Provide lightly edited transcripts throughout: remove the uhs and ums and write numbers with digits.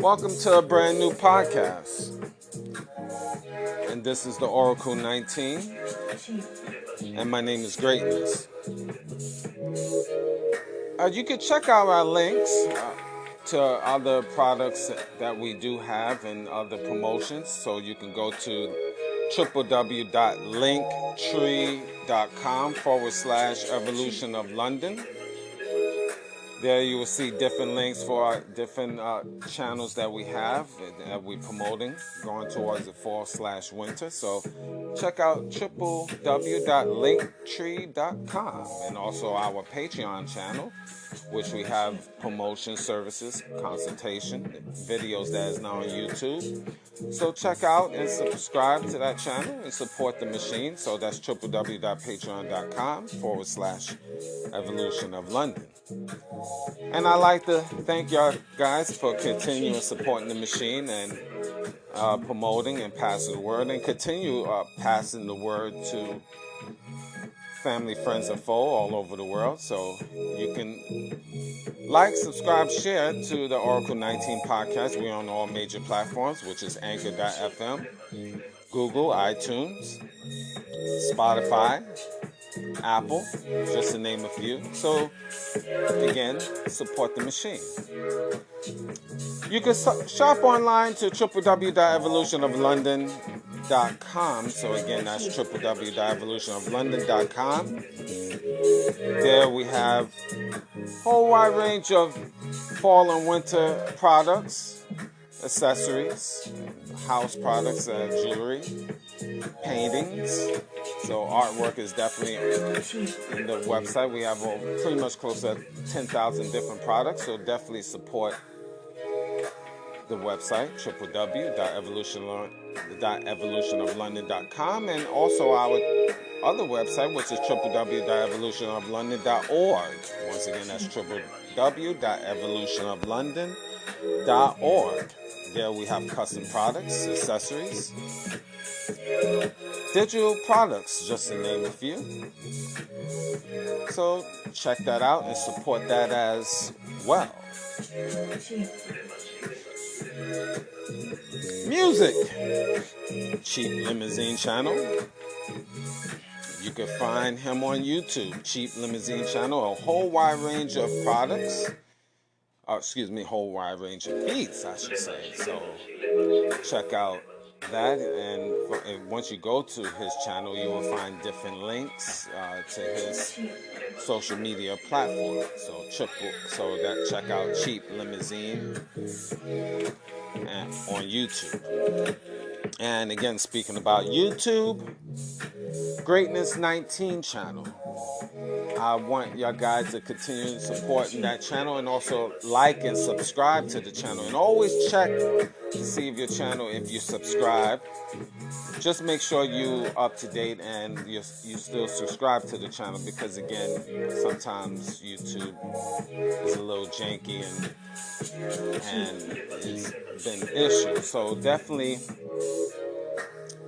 Welcome to a brand new podcast, and this is the Oracle 19, and my name is Greatness. You can check out our links to other products that we do have and other promotions, so you can go to www.linktree.com/evolution of London. There you will see different links for our different channels that we have that we're promoting going towards the fall/winter. So check out www.linktree.com, and also our Patreon channel, which we have promotion services, consultation, videos that is now on YouTube. So check out and subscribe to that channel and support the machine. So that's www.patreon.com/evolution of London. And I'd like to thank y'all guys for continuing supporting the machine and promoting and passing the word, and continue passing the word to family, friends, and foe all over the world. So you can like, subscribe, share to the Oracle 19 podcast. We're on all major platforms, which is Anchor.fm, Google, iTunes, Spotify, Apple, just to name a few. So again, support the machine. You can shop online to www.evolutionoflondon.com. So again, that's www.evolutionoflondon.com. There we have a whole wide range of fall and winter products, accessories, house products, jewelry, paintings. So artwork is definitely in the website. We have pretty much close to 10,000 different products. So definitely support the website, www.evolutionoflondon.com, and also our other website, which is www.evolutionoflondon.org. Once again, that's www.evolutionoflondon.org. There we have custom products, accessories, digital products, just to name a few. So check that out and support that as well. Music, Cheap Limousine channel. You can find him on YouTube, Cheap Limousine channel. A whole wide range of products. Whole wide range of beats, I should say. So check out that, and once you go to his channel, you will find different links to his social media platform. So check out Cheap Limousine on YouTube. And again, speaking about YouTube, Greatness 19 channel. I want y'all guys to continue supporting that channel, and also like and subscribe to the channel. And always check to see if your channel, if you subscribe, just make sure you up to date and you still subscribe to the channel, because again, sometimes YouTube is a little janky and it's been issues. So definitely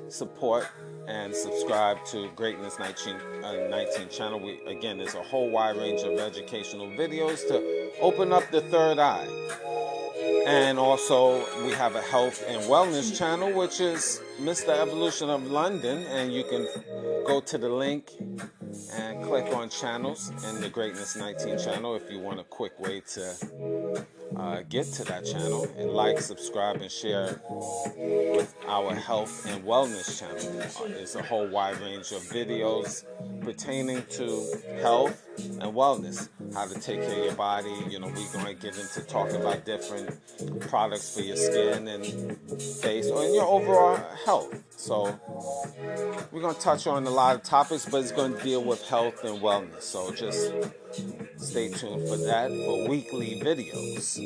support and subscribe to Greatness 19 channel. There's a whole wide range of educational videos to open up the third eye. And also we have a health and wellness channel, which is Mr. Evolution of London, and you can go to the link and click on channels in the Greatness 19 channel if you want a quick way to get to that channel, and like, subscribe, and share with our health and wellness channel. It's a whole wide range of videos pertaining to health and wellness, how to take care of your body. We're going to get into talking about different products for your skin and face or in your overall health. So we're going to touch on a lot of topics, but it's going to deal with health and wellness. So just stay tuned for that for weekly videos.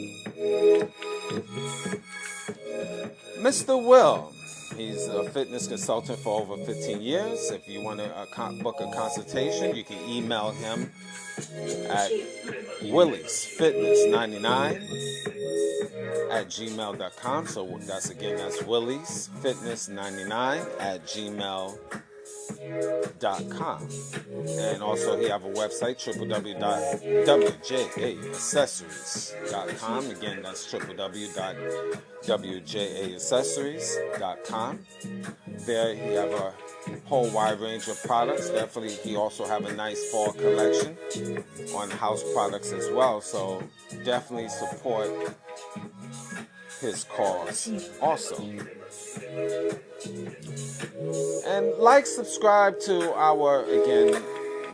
Mr. Will, he's a fitness consultant for over 15 years. If you want to book a consultation, you can email him at williesfitness99@gmail.com. So that's williesfitness99@gmail.com. And also he have a website, www.wjaaccessories.com. Again, that's www.wjaaccessories.com. There he have a whole wide range of products. Definitely he also have a nice fall collection on house products as well. So definitely support his cause also. And subscribe to our, again,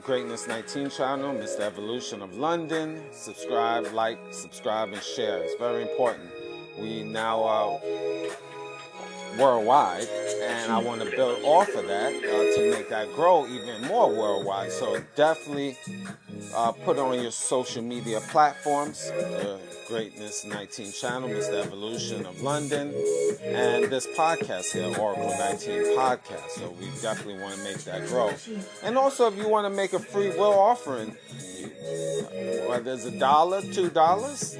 Greatness 19 channel, Mr. Evolution of London. Subscribe, subscribe, and share. It's very important. We now are worldwide, and I want to build off of that to make that grow even more worldwide. So definitely put on your social media platforms, the Greatness 19 channel, Mr. Evolution of London, and this podcast here, Oracle 19 Podcast. So we definitely want to make that grow. And also, if you want to make a free will offering, whether it's $1, $2,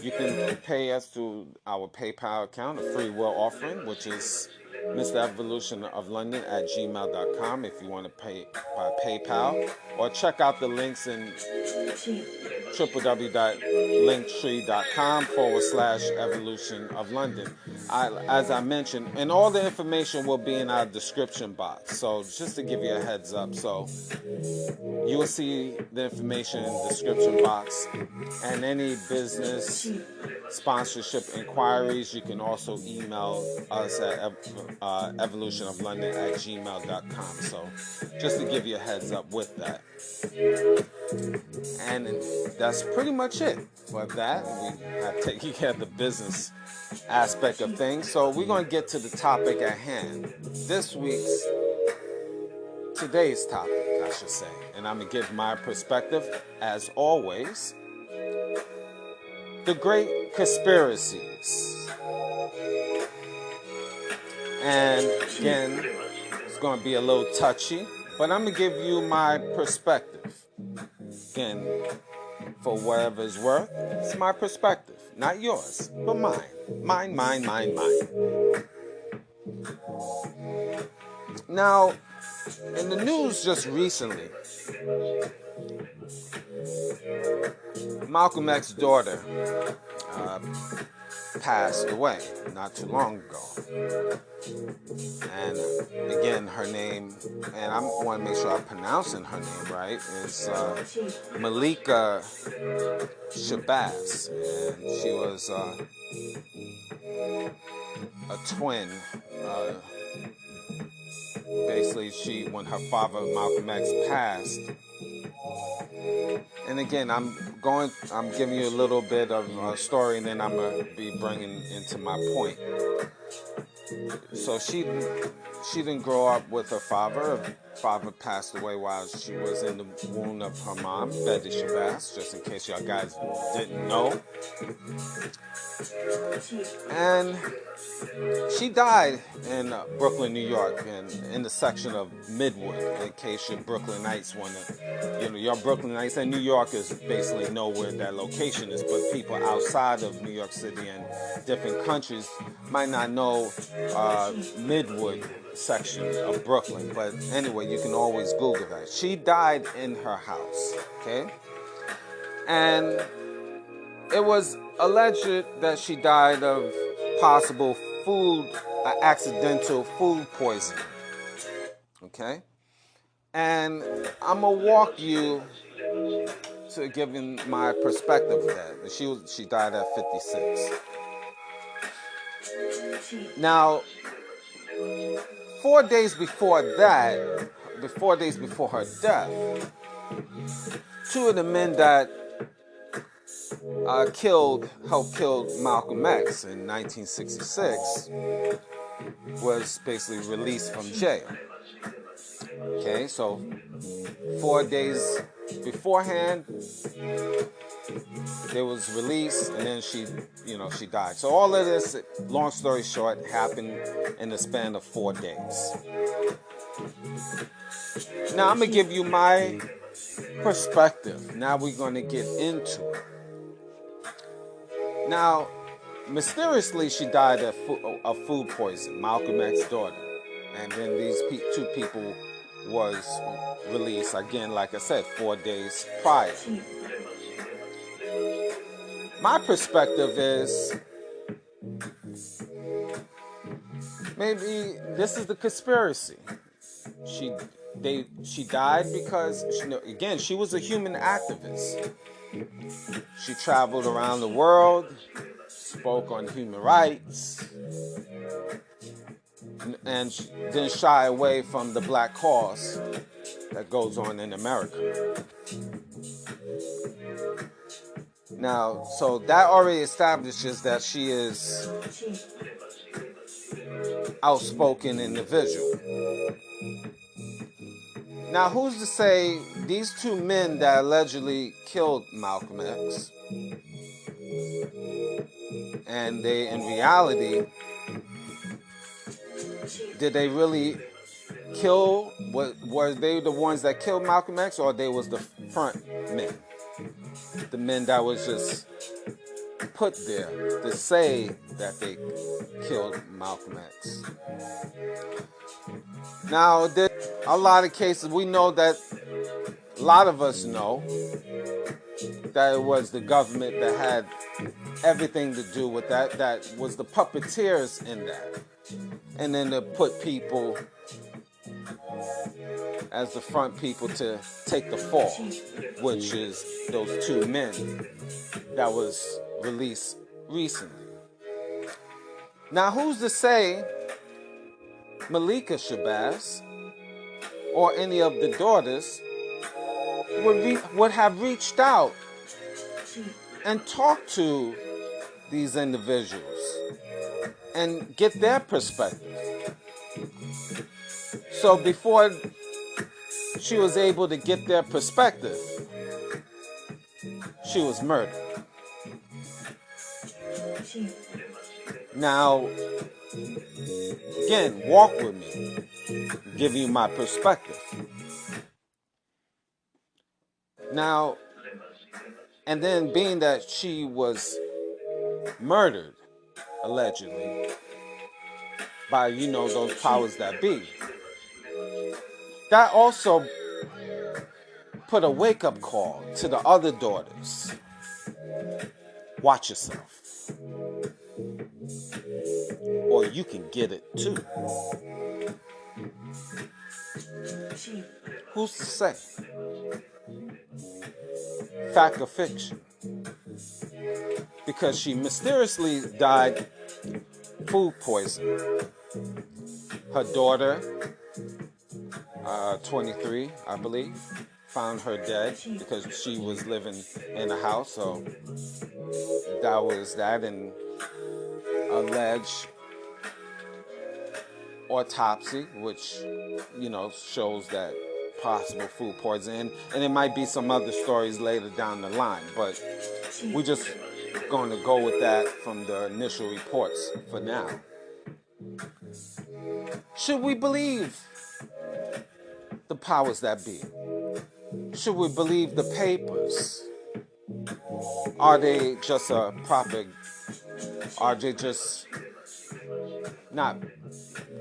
you can pay us through our PayPal account, a free will offering, which is Mr. Evolution of London at gmail.com if you want to pay by PayPal, or check out the links in www.linktree.com/Evolution of London. As I mentioned, and all the information will be in our description box. So just to give you a heads up, so you will see the information in the description box, and any business sponsorship inquiries, you can also email us at evolutionoflondon@gmail.com. So just to give you a heads up with that. And that's pretty much it for that. We have taken care of the business aspect of things. So we're going to get to the topic at hand. Today's topic, I should say. And I'm going to give my perspective, as always. The Great Conspiracies. And again, it's going to be a little touchy, but I'm going to give you my perspective. Again, for whatever it's worth, it's my perspective. Not yours, but mine. Mine. Now, in the news just recently, Malcolm X's daughter passed away not too long ago. And again, her name, and I want to make sure I'm pronouncing her name right, is Malika Shabazz. And she was a twin. Basically, when her father, Malcolm X, passed. And again, I'm giving you a little bit of a story, and then I'm going to be bringing into my point. So she didn't grow up with her father. Her father passed away while she was in the womb of her mom, Betty Shabazz, just in case y'all guys didn't know. And she died in Brooklyn, New York, and in the section of Midwood, in case your Brooklynites want to, your Brooklynites and New Yorkers basically know where that location is, but people outside of New York City and different countries might not know Midwood section of Brooklyn. But anyway, you can always Google that. She died in her house, okay? And it was alleged that she died of possible accidental food poisoning, okay? And I'm going to walk you to giving my perspective of that. She died at 56. Now, 4 days before that, days before her death, two of the men that helped kill Malcolm X in 1966 was basically released from jail. Okay, so 4 days beforehand, they was released, and then she died. So all of this, long story short, happened in the span of 4 days. Now I'm gonna give you my perspective. Now we're gonna get into it. Now, mysteriously, she died of food poisoning, Malcolm X's daughter. And then these two people was released, again, like I said, 4 days prior. My perspective is, maybe this is the conspiracy. She died because, again, she was a human activist. She traveled around the world, spoke on human rights, and didn't shy away from the black cause that goes on in America. Now, so that already establishes that she is outspoken individual. Now, who's to say these two men that allegedly killed Malcolm X, and they, in reality, did they really kill? Were they the ones that killed Malcolm X, or they was the front men? The men that was just put there to say that they killed Malcolm X. Now, there's a lot of cases, we know that, a lot of us know that it was the government that had everything to do with that was the puppeteers in that. And then to put people as the front people to take the fall, which is those two men that was released recently. Now, who's to say Malika Shabazz or any of the daughters would have reached out and talked to these individuals and get their perspective? So before she was able to get their perspective, she was murdered. Now, again, walk with me, give you my perspective. Now, and then being that she was murdered, allegedly, by, those powers that be, that also put a wake-up call to the other daughters. Watch yourself, or you can get it too. Who's to say? Fact or fiction? Because she mysteriously died food poisoning. Her daughter, 23, I believe, found her dead because she was living in a house. So that was that, and alleged autopsy, which, shows that possible food poisoning. And it might be some other stories later down the line, but we're just going to go with that from the initial reports for now. Should we believe the powers that be? Should we believe the papers? Are they just a propaganda? Are they just not?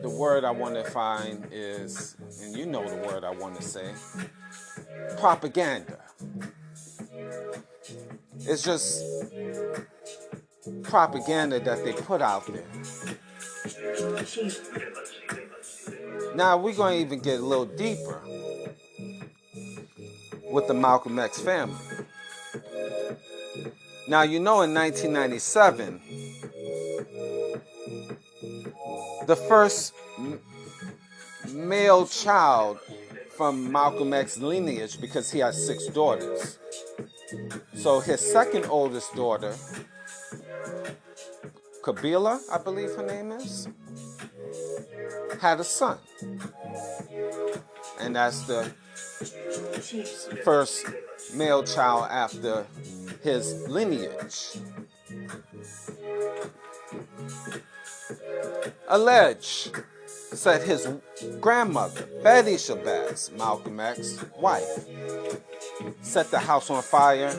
The word I want to find is, and you know the word I want to say, propaganda. It's just propaganda that they put out there. Now we're going to even get a little deeper with the Malcolm X family. Now, in 1997, the first male child from Malcolm X's lineage because he has 6 daughters. So his second oldest daughter, Kabila, I believe her name is, had a son. And that's the first male child after his lineage. Alleged said his grandmother, Betty Shabazz, Malcolm X's wife, set the house on fire,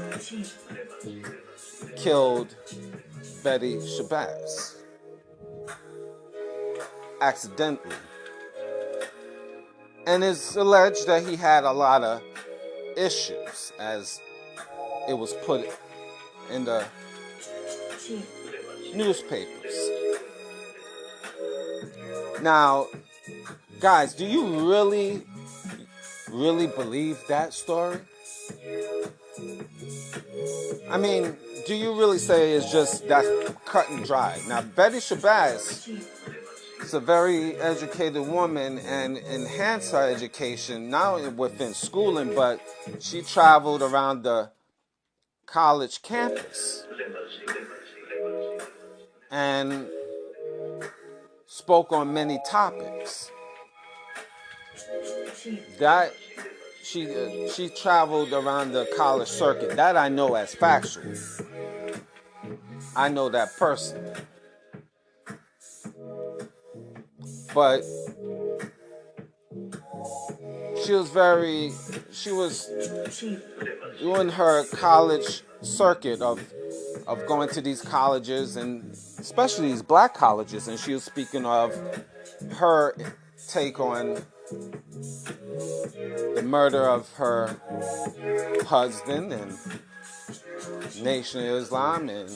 killed Betty Shabazz accidentally. And it's alleged that he had a lot of issues, as it was put in the newspapers. Now, guys, do you really believe that story? I mean, do you really say it's just that cut and dry? Now, Betty Shabazz is a very educated woman and enhanced her education, not only within schooling, but she traveled around the college campus and spoke on many topics. That she traveled around the college circuit. That I know as factual. I know that personally. But she was doing her college circuit of going to these colleges, and especially these black colleges, and she was speaking of her take on the murder of her husband and Nation of Islam and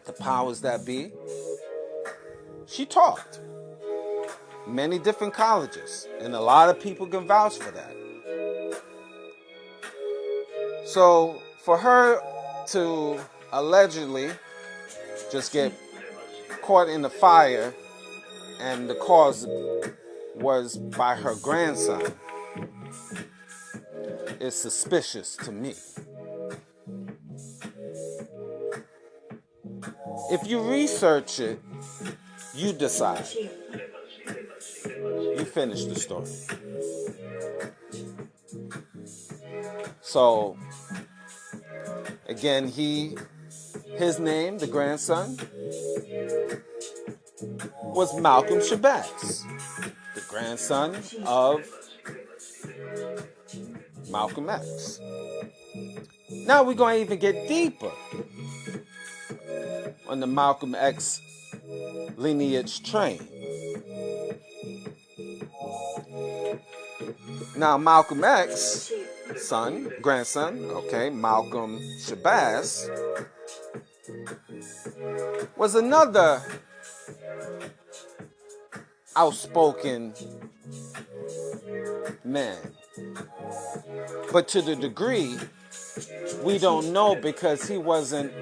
the powers that be. She talked many different colleges, and a lot of people can vouch for that. So for her to allegedly just get caught in the fire, and the cause was by her grandson, is suspicious to me. If you research it, you decide. You finish the story. So, again, his name, the grandson, was Malcolm Shabazz, the grandson of Malcolm X. Now we're going to even get deeper on the Malcolm X lineage train. Now Malcolm X, grandson, Malcolm Shabazz, was another outspoken man. But to the degree, we don't know because he wasn't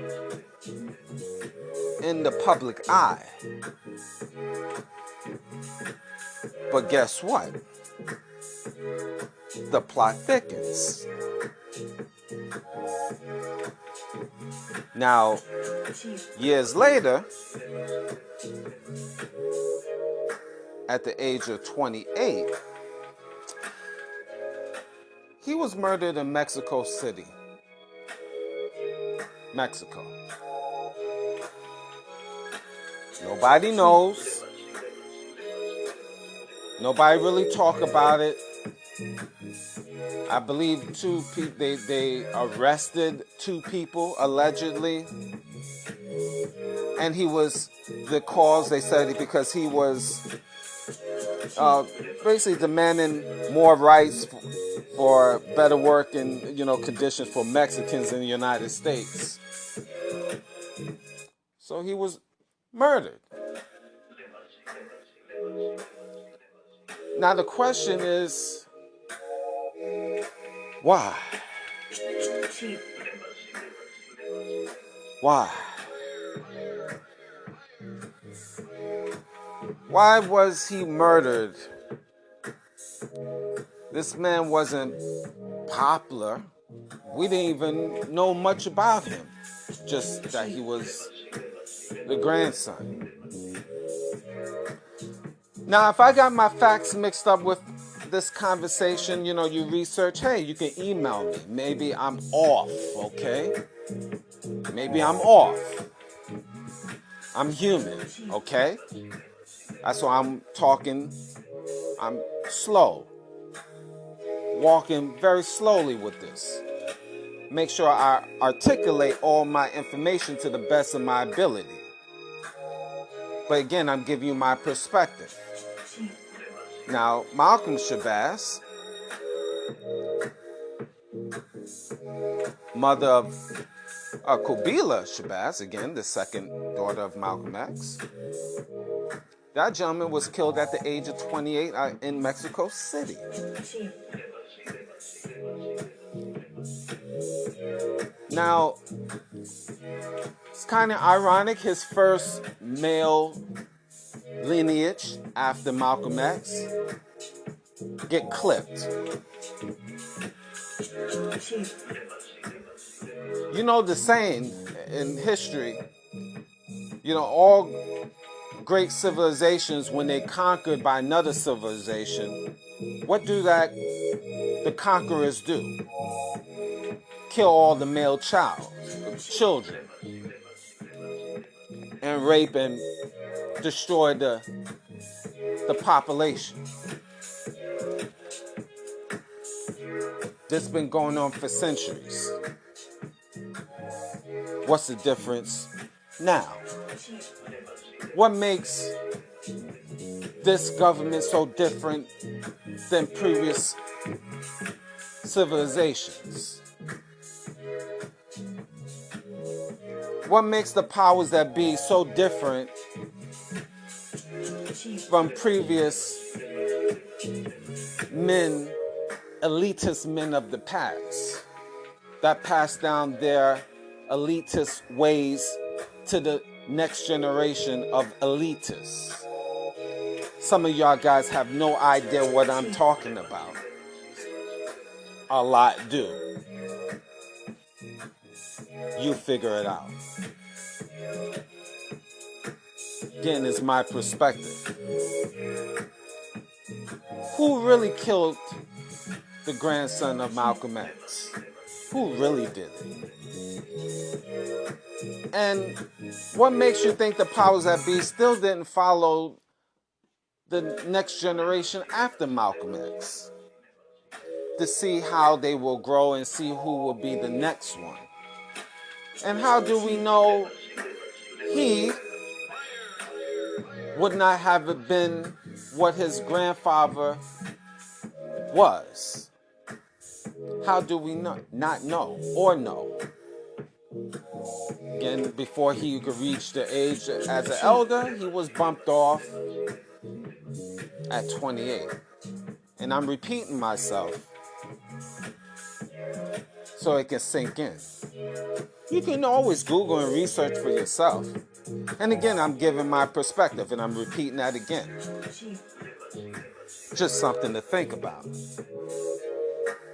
in the public eye. But guess what? The plot thickens. Now, years later, at the age of 28, he was murdered in Mexico City, Mexico. Nobody knows. Nobody really talk about it. I believe they arrested 2 people allegedly, and he was the cause. They said because he was basically demanding more rights for better work and conditions for Mexicans in the United States. So he was murdered. Now the question is, why? Why? Why was he murdered This man wasn't popular. We didn't even know much about him, just that he was the grandson. Now, if I got my facts mixed up with this conversation, you research, hey, you can email me. Maybe I'm off, okay? Maybe I'm off. I'm human, okay? That's why I'm talking, I'm slow. Walking very slowly with this. Make sure I articulate all my information to the best of my ability. But again, I'm giving you my perspective. Now, Malcolm Shabazz, mother of Kubila Shabazz, again, the second daughter of Malcolm X. That gentleman was killed at the age of 28 in Mexico City. Now, it's kind of ironic, his first male lineage after Malcolm X get clipped. You know the saying in history, all great civilizations, when they conquered by another civilization, what do the conquerors do? Kill all the male children, and rape and destroy the population. This has been going on for centuries. What's the difference now? What makes this government so different than previous civilizations? What makes the powers that be so different from previous men, elitist men of the past, that passed down their elitist ways to the next generation of elitists? Some of y'all guys have no idea what I'm talking about. A lot do. You figure it out. Again, it's my perspective. Who really killed the grandson of Malcolm X? Who really did it? And what makes you think the powers that be still didn't follow the next generation after Malcolm X to see how they will grow and see who will be the next one? And how do we know he would not have been what his grandfather was? How do we not know or know? Again, before he could reach the age as an elder, he was bumped off at 28. And I'm repeating myself so it can sink in. You can always Google and research for yourself. And again, I'm giving my perspective, and I'm repeating that again. Just something to think about.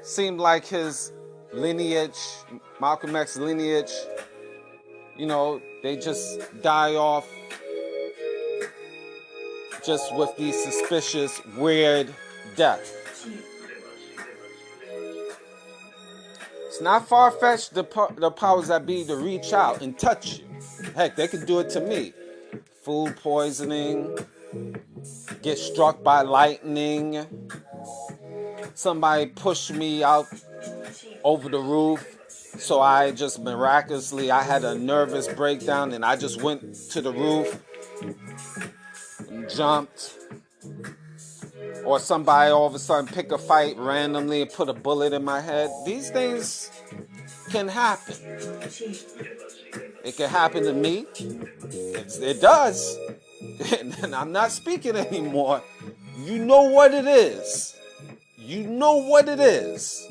Seemed like his lineage, Malcolm X lineage, they just die off just with these suspicious, weird deaths. It's not far-fetched the powers that be to reach out and touch you. Heck, they could do it to me. Food poisoning, get struck by lightning, somebody pushed me out over the roof, so I just miraculously, I had a nervous breakdown and I just went to the roof and jumped. Or somebody all of a sudden pick a fight randomly and put a bullet in my head. These things can happen. It can happen to me. It does. And I'm not speaking anymore. You know what it is. You know what it is.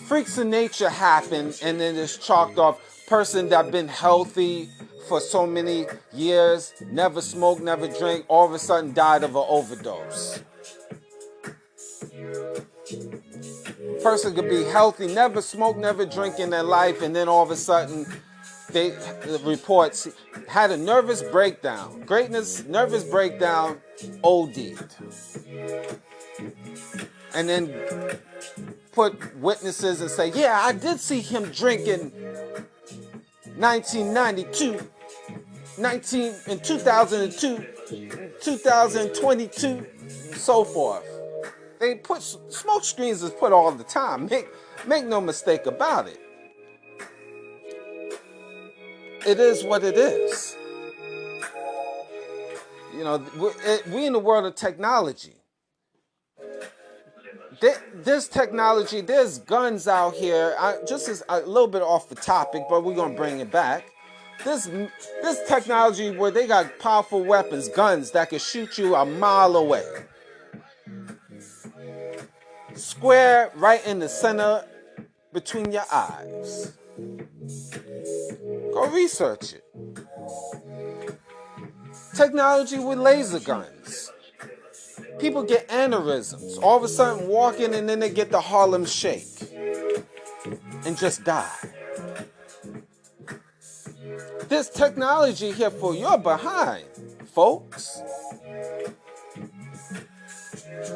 Freaks of nature happen, and then it's chalked off. Person that been healthy for so many years, never smoked, never drank, all of a sudden died of an overdose. Person could be healthy, never smoke, never drink in their life, and then all of a sudden, the reports had a nervous breakdown. Nervous breakdown, OD'd. And then put witnesses and say, yeah, I did see him drink in 1992, in 2002, 2022, so forth. They put smoke screens is put all the time. Make no mistake about it. It is what it is. You know, we in the world of technology. There's technology, there's guns out here. Just as a little bit off the topic, but we're gonna bring it back. This technology where they got powerful weapons, guns that can shoot you a mile away. Square right in the center between your eyes. Go research it. Technology with laser guns. People get aneurysms. All of a sudden walking and then they get the Harlem Shake. And just die. There's technology here for your behind, folks.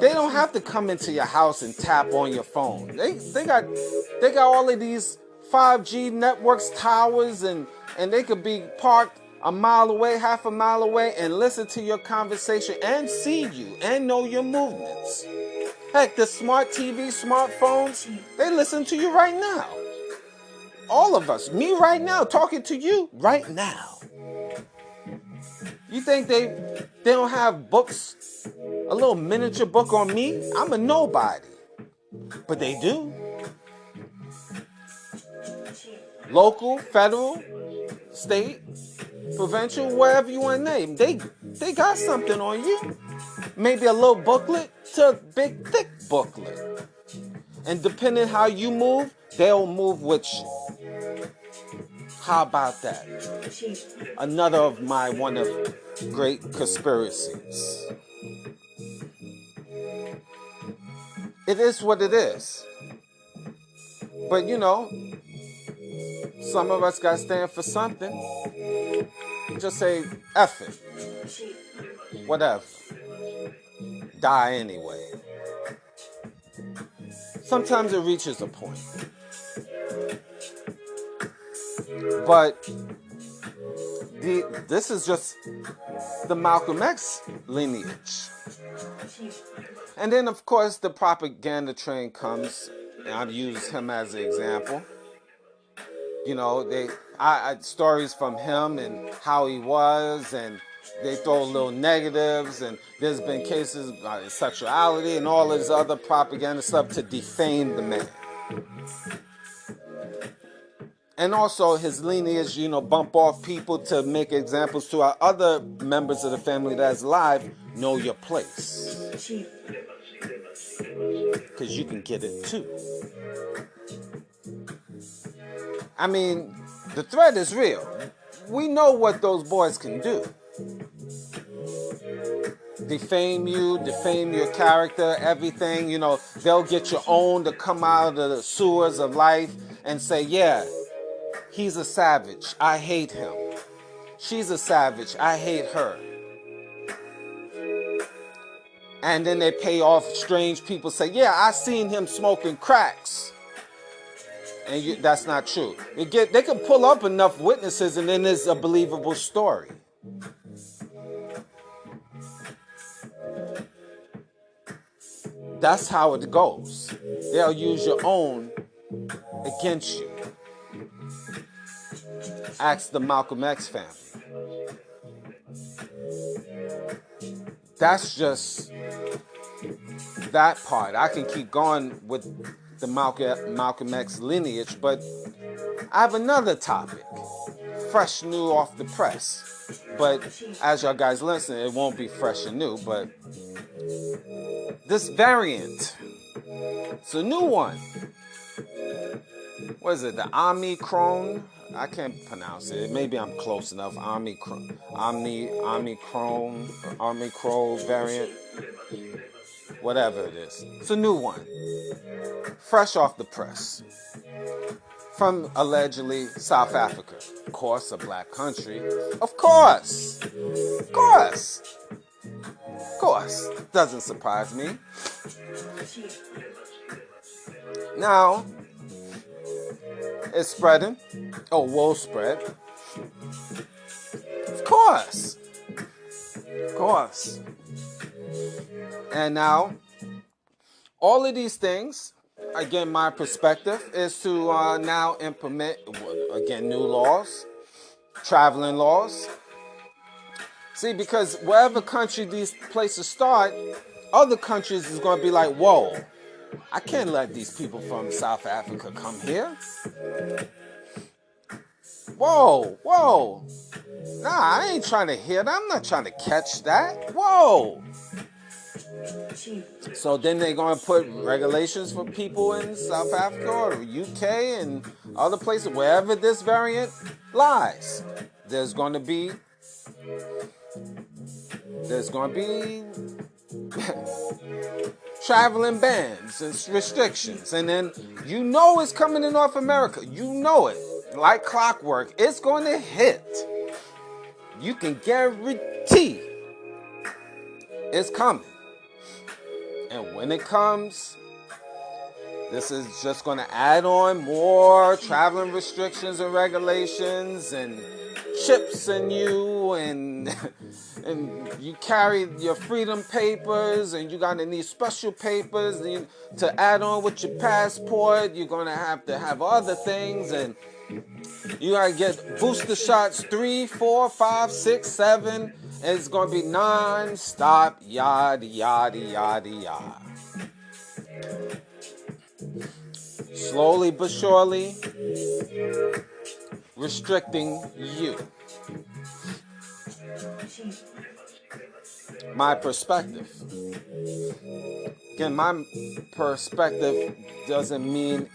They don't have to come into your house and tap on your phone. They got all of these 5G networks, towers, and they could be parked a mile away, half a mile away, and listen to your conversation and see you and know your movements. Heck, the smart TV, smartphones, they listen to you right now. All of us, me right now, talking to you right now. You think they don't have books, a little miniature book on me? I'm a nobody. But they do. Local, federal, state, provincial, whatever you want to name. They got something on you. Maybe a little booklet to a big, thick booklet. And depending how you move, they'll move with you. How about that? Another of my one of great conspiracies. It is what it is. But you know, some of us gotta stand for something. Just say, F it. Whatever. Die anyway. Sometimes it reaches a point. But this is just the Malcolm X lineage. And then, of course, the propaganda train comes, and I've used him as an example. You know, I stories from him and how he was, and they throw little negatives, and there's been cases of sexuality and all this other propaganda stuff to defame the man. And also his lineage, you know, bump off people to make examples to our other members of the family that's alive. Know your place. Because you can get it too. I mean, the threat is real. We know what those boys can do. Defame you, defame your character, everything. You know, they'll get your own to come out of the sewers of life and say, yeah, he's a savage. I hate him. She's a savage. I hate her. And then they pay off strange people, say, yeah, I seen him smoking cracks. And that's not true. They can pull up enough witnesses and then it's a believable story. That's how it goes. They'll use your own against you. Ask the Malcolm X family. That's just that part. I can keep going with the Malcolm X lineage, but I have another topic, fresh new off the press. But as y'all guys listen, it won't be fresh and new, but this variant, it's a new one. What is it, the Omicron? I can't pronounce it. Maybe I'm close enough. Omicron variant, whatever it is. It's a new one, fresh off the press, from allegedly South Africa. Of course, a black country. Of course. Of course. Of course. Doesn't surprise me. Now, it's spreading. Oh, will spread. Of course. Of course. And now, all of these things, again, my perspective is to now implement, again, new laws, traveling laws. See, because wherever country these places start, other countries is going to be like, whoa, I can't let these people from South Africa come here. Whoa, whoa. Nah, I ain't trying to hear that. I'm not trying to catch that. Whoa. So then they're going to put regulations for people in South Africa or UK and other places, wherever this variant lies. There's going to be traveling bans and restrictions. And then you know it's coming to North America. You know it. Like clockwork, it's going to hit. You can guarantee it's coming. And when it comes, this is just going to add on more traveling restrictions and regulations and chips in you and you carry your freedom papers and you're going to need special papers to add on with your passport. You're going to have other things, and you got to get booster shots 3, 4, 5, 6, 7. And it's going to be non-stop, yada, yada, yada, yada. Slowly but surely, restricting you. My perspective. Again, my perspective doesn't mean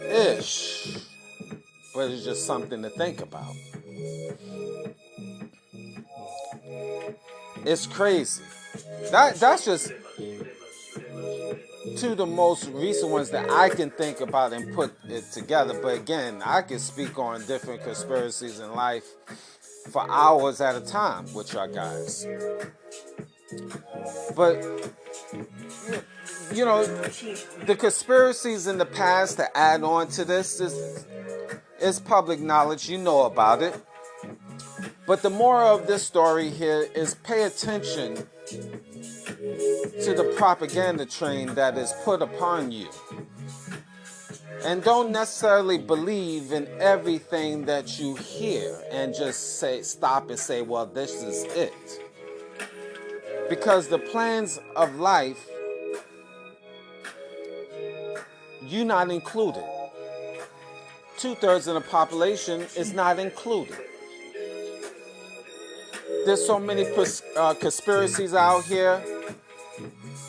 ish, but it's just something to think about. It's crazy. That's just two of the most recent ones that I can think about and put it together. But again, I can speak on different conspiracies in life for hours at a time with y'all guys. But, you know, the conspiracies in the past to add on to this is public knowledge. You know about it. But the moral of this story here is pay attention to the propaganda train that is put upon you. And don't necessarily believe in everything that you hear and just stop and say, well, this is it. Because the plans of life, you're not included. 2/3 of the population is not included. There's so many conspiracies out here.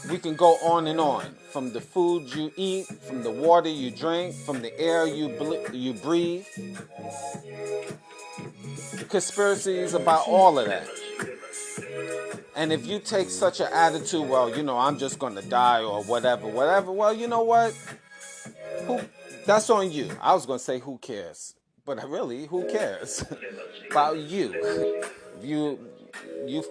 We can go on and on. From the food you eat, from the water you drink, from the air you breathe. Conspiracies about all of that. And if you take such an attitude, well, you know, I'm just going to die or whatever, well, you know what? That's on you. I was going to say who cares. But really, who cares about you? If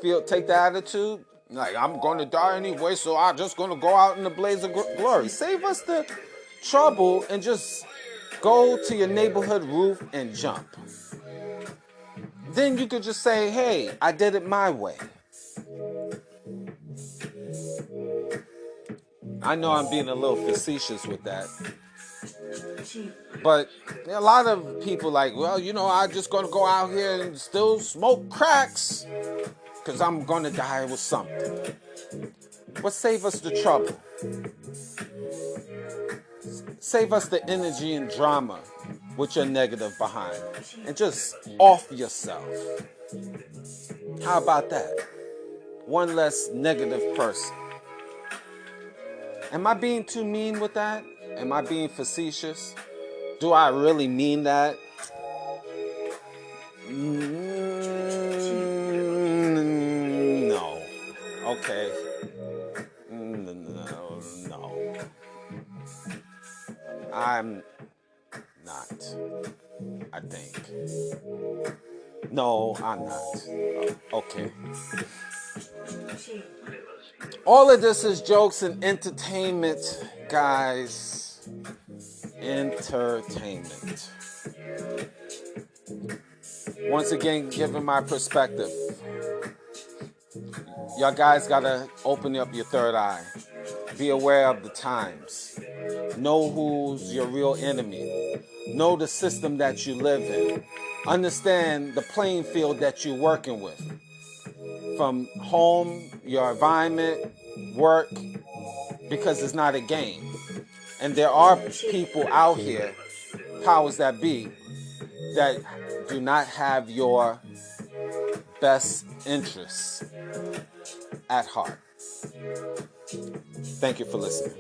you take the attitude, like, I'm going to die anyway, so I'm just going to go out in the blaze of glory. Save us the trouble and just go to your neighborhood roof and jump. Then you could just say, hey, I did it my way. I know I'm being a little facetious with that. But a lot of people like, well, you know, I'm just going to go out here and still smoke cracks because I'm going to die with something. But save us the trouble. Save us the energy and drama with your negative behind. And just off yourself. How about that? One less negative person. Am I being too mean with that? Am I being facetious? Do I really mean that? I'm not, I think. No, I'm not. Okay. All of this is jokes and entertainment, guys. Entertainment. Once again, giving my perspective. Y'all guys gotta open up your third eye. Be aware of the times. Know who's your real enemy. Know the system that you live in. Understand the playing field that you're working with. From home, your environment, work, because it's not a game. And there are people out here, powers that be, that do not have your best interests at heart. Thank you for listening.